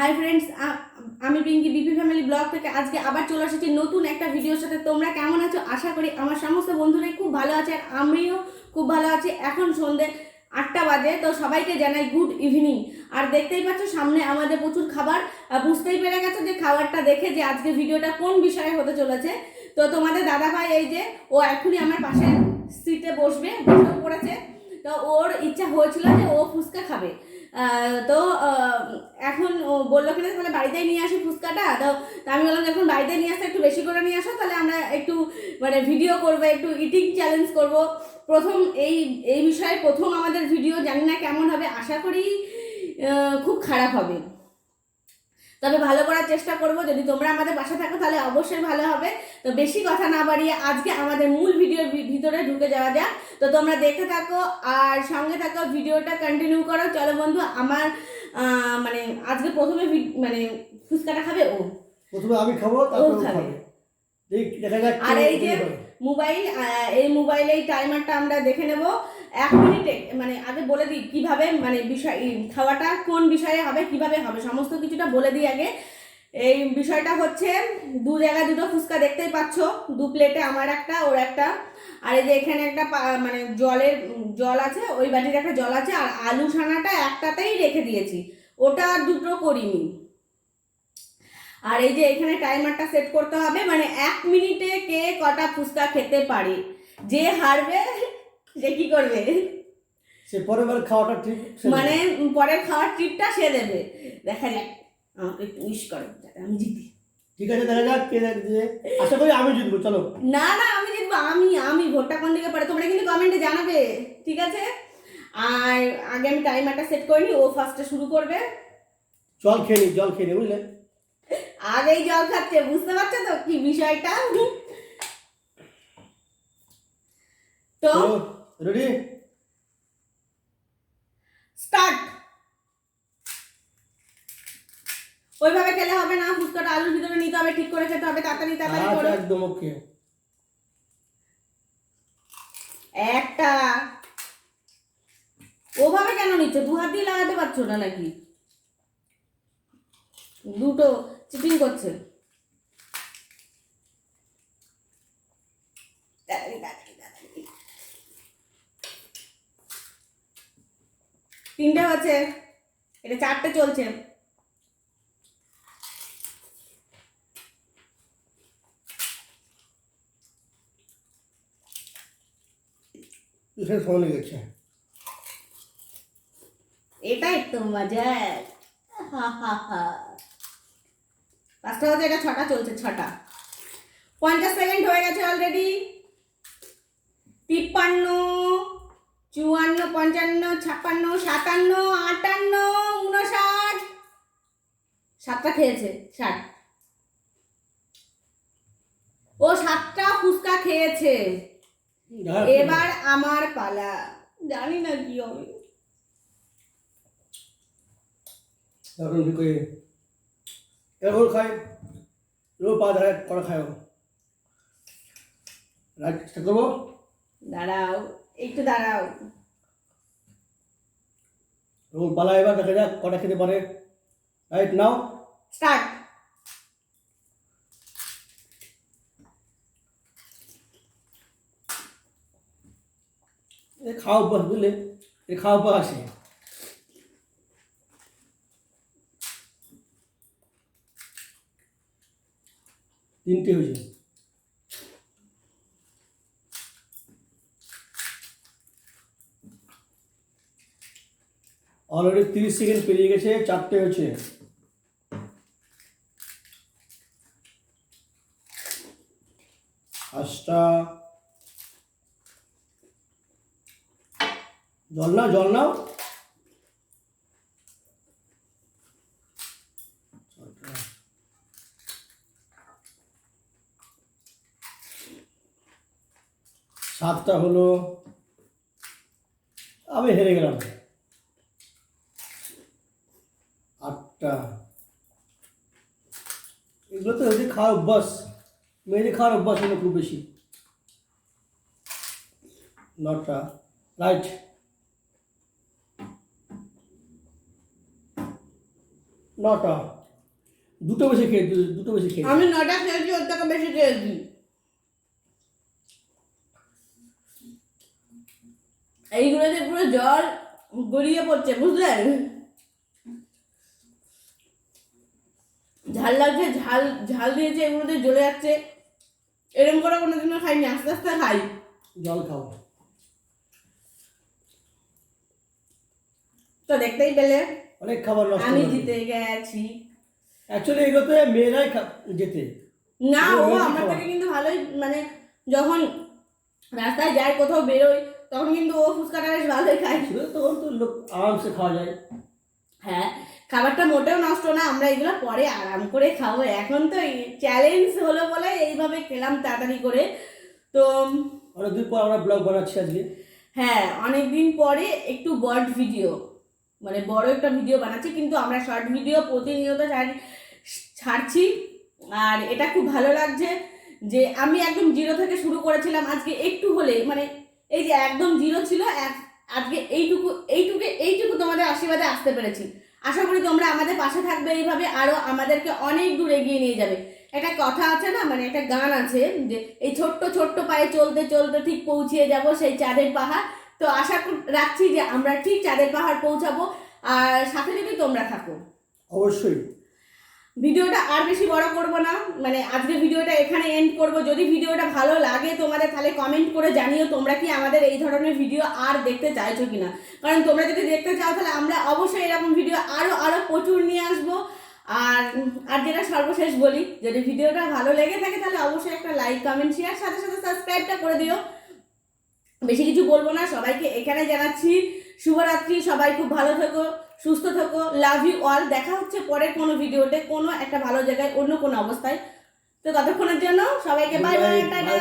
Hi friends, আমি Pinki BP family blog থেকে আজকে আবার চলে এসেছি নতুন একটা ভিডিওর সাথে। তোমরা কেমন আছো? আশা করি আমার সমস্ত বন্ধুরাই খুব ভালো আছে, আর আমিও খুব ভালো আছি। এখন সন্ধ্যে 8টা বাজে, তো সবাইকে জানাই গুড ইভিনিং। আর দেখতেই পাচ্ছ সামনে আমাদের প্রচুর খাবার, বুঝতেই পেরে গেছো যে খাবারটা দেখে যে আজকে ভিডিওটা কোন বিষয়ে হতে চলেছে। তো তোমাদের দাদা ভাই এই যে ও এখনই আমার পাশে সিটে বসবে, বসে পড়েছে। তো ওর ইচ্ছা হয়েছিল যে ও ফুচকা খাবে। তো এখন ও বললো কিনা তাহলে বাড়িতেই নিয়ে আসি ফুচকাটা। তো আমি বললাম যখন বাড়িতে নিয়ে আসতে একটু বেশি করে নিয়ে আসো, তাহলে আমরা একটু মানে ভিডিও করবো, একটু ইটিং চ্যালেঞ্জ করব। প্রথম এই বিষয়ে প্রথম আমাদের ভিডিও, জানি না কেমন হবে, আশা করি খুব খারাপ হবে, তবে ভালো করার চেষ্টা করব। যদি তোমরা আমাদের পাশে থাকো তাহলে অবশ্যই ভালো হবে। তো বেশি কথা না বাড়িয়ে আজকে আমাদের মূল ভিডিওর ভিতরে ঢুকে যাওয়া যাক। তো তোমরা দেখতে থাকো আর সঙ্গে থাকো, ভিডিওটা কন্টিনিউ করো। চলো বন্ধু, আমার মানে আজকে প্রথমে মানে ফুচকাটা খাবে ও, প্রথমে আমি খাবো, তারপর ও খাবে। আর এই যে মোবাইল, এই মোবাইলে টাইমারটা আমরা দেখে নেব 1 মিনিটে। মানে আগে বলে দিই কিভাবে, মানে বিষয় খাওয়াটা কোন বিষয়ে হবে, কিভাবে হবে, সমস্ত কিছুটা বলে দিই আগে। এই বিষয়টা হচ্ছে, দু জায়গায় দুটো ফুচকা দেখতেই পাচ্ছ, 2 প্লেটে, আমার একটা ওর একটা। আর এই যে এখানে একটা মানে জল আছে, ওই বাটির একটা জল আছে। আর আলু ছানাটা একটাতেই রেখে দিয়েছি, ওটা আর দুটো করিনি। আর এই যে এখানে টাইমারটা সেট করতে হবে, মানে 1 মিনিটে কে কটা ফুচকা খেতে পারে। যে হারবে সে কি করবে, সে পরের বার খাওয়াটা ঠিক, মানে পরের খাওয়ার ট্রিটটা সে দেবে। দেখা যাক, আমাকে একটু উইশ করো যাতে আমি জিতি। ঠিক আছে, দেখা যাক কে জিতবে। আশা করি আমি জিতবো। চলো। না না, আমি জিতবো। আমি ভোটটা কোন দিকে পড়ে তোমরা কিন্তু কমেন্টে জানাবে, ঠিক আছে? আর আগে আমি টাইমারটা সেট করে নি, ও ফার্স্টে শুরু করবে। জল খেয়ে নি বুঝলে। আগেই জল খাচ্ছে, বুঝতে পারছো তো কি বিষয়টা? তো রেডি, স্টার্ট। ওইভাবে খেলে হবে না, ফুচকাটা আলুর ভিতরে নিতে হবে, ঠিক করে খেতে হবে, তাড়াতাড়ি করো। একদম ওকে। একটা, ওভাবে কেন নিচ্ছ? 2 হাত দিয়ে লাগাতে পারছো না নাকি? দুটো চিটিং করছে। তিনটে হচ্ছে, এটা 4টে চলছে। সময় লেগেছে। এটাই তো মজা। হা হা হা। 5টা হচ্ছে, এটা 6টা চলছে, 6টা। 50 সেকেন্ড হয়ে গেছে অলরেডি। 53, 54, 55, 56, 57, 58, 59। 7টা খেয়েছে, 60। ও 7টা ফুচকা খেয়েছে। এবার আমার পালা, জানি না কি হবে। এরকম খাই, রোজ 5 করে খাই। রাইট, চেষ্টা করবো। দাঁড়াও, একটু দাঁড়াও। রোজ পালা, এবার দেখা যাক কটা খেতে পারে। Right now, start. খাওয়া অভ্যাস বুঝলে, খাওয়া অভ্যাস আসে। তিনটে হয়েছে। অলরেডি 30 সেকেন্ড পেরিয়ে গেছে, 4টে হয়েছে। 5টা। জল নাও। 7টা হলো, আমি হেরে গেলাম। 8টা। এগুলো তো হচ্ছে খাওয়ার অভ্যাস, মেয়েদের খাওয়ার অভ্যাস হলো খুব বেশি। 9টা। রাইট, 9টা। দুটো বেশি খেয়ে দুটো বেশি খেয়ে আমি 9টা খেয়েছি, ওর থেকে বেশি খেয়েছি। এইগুলোতে পুরো জল গড়িয়ে পড়ছে, বুঝলেন? ঝাল লাগছে, ঝাল ঝাল দিয়েছে, এগুলোতে জ্বলে যাচ্ছে। এরকম করে কোনোদিনও খাইনি, আস্তে আস্তে খাই। জল খাও। তো দেখতেই পেলে অনেক খাবার নষ্ট আমি করে জিতে গেছি। অ্যাকচুয়ালি এগুলোতে মেয়েরাই যেতে না, ও এগুলো মেয়েদের আমার খাবার। থেকে কিন্তু ভালোই, মানে যখন রাস্তায় যায়, কোথাও বেরোয়, তখন কিন্তু ও ফুচকাটা বেশ ভালোই খায়। তখন তো লোক আরামসে খাওয়া যায়। হ্যাঁ, খাবারটা মোটেও নষ্ট না, আমরা এগুলো পরে আরাম করে খাবো। এখন তো চ্যালেঞ্জ হলো বলে এইভাবে খেলাম তাড়াতাড়ি করে। তো অনেকদিন পর আমরা ব্লগ বানাচ্ছি আজকে। হ্যাঁ, অনেকদিন পরে একটু বড় ভিডিও, মানে বড় একটা ভিডিও বানাচ্ছি, কিন্তু আমরা শর্ট ভিডিও প্রতিনিয়ত ছাড়ছি। আর এটা খুব ভালো লাগছে যে আমি একদম জিরো থেকে শুরু করেছিলাম, আজকে একটু হলে, মানে এই যে একদম জিরো ছিল, আজকে এইটুকু তোমাদের আশীর্বাদে আসতে পেরেছি। আশা করি তোমরা আমাদের পাশে থাকবে এইভাবে, আরো আমাদেরকে অনেক দূর এগিয়ে নিয়ে যাবে। একটা কথা আছে না, মানে একটা গান আছে যে এই ছোট্ট ছোট্ট পায়ে চলতে চলতে ঠিক পৌঁছিয়ে যাব সেই চাঁদের পাহাড়। তো আশা রাখছি যে আমরা ঠিক চাঁদের পাহাড় পৌঁছাবো, আর সাথে যদি তোমরা থাকো। অবশ্যই। ভিডিওটা আর বেশি বড় করব না, মানে আজকে ভিডিওটা এখানে এন্ড করব। যদি ভিডিওটা ভালো লাগে তোমাদের, তাহলে কমেন্ট করে জানিও তোমরা কি আমাদের এই ধরনের ভিডিও আর দেখতে চাইছো কিনা। কারণ তোমরা যদি দেখতে চাও তাহলে আমরা অবশ্যই এরকম ভিডিও আরো প্রচুর নিয়ে আসবো। আর আর যেটা সর্বশেষ বলি, যদি ভিডিওটা ভালো লেগে থাকে তাহলে অবশ্যই একটা লাইক, কমেন্ট, শেয়ার, সাথে সাথে সাবস্ক্রাইবটা করে দিও। বেশি কিছু বলবো না, সবাইকে এখানে জানাচ্ছি শুভরাত্রি। সবাই খুব ভালো থেকো, সুস্থ থেকো, লাভ ইউ অল। দেখা হচ্ছে পরের কোনো ভিডিওতে, কোনো একটা ভালো জায়গায়, অন্য কোনো অবস্থায়। তো ততক্ষণের জন্য সবাইকে বাই বাই, টাটা।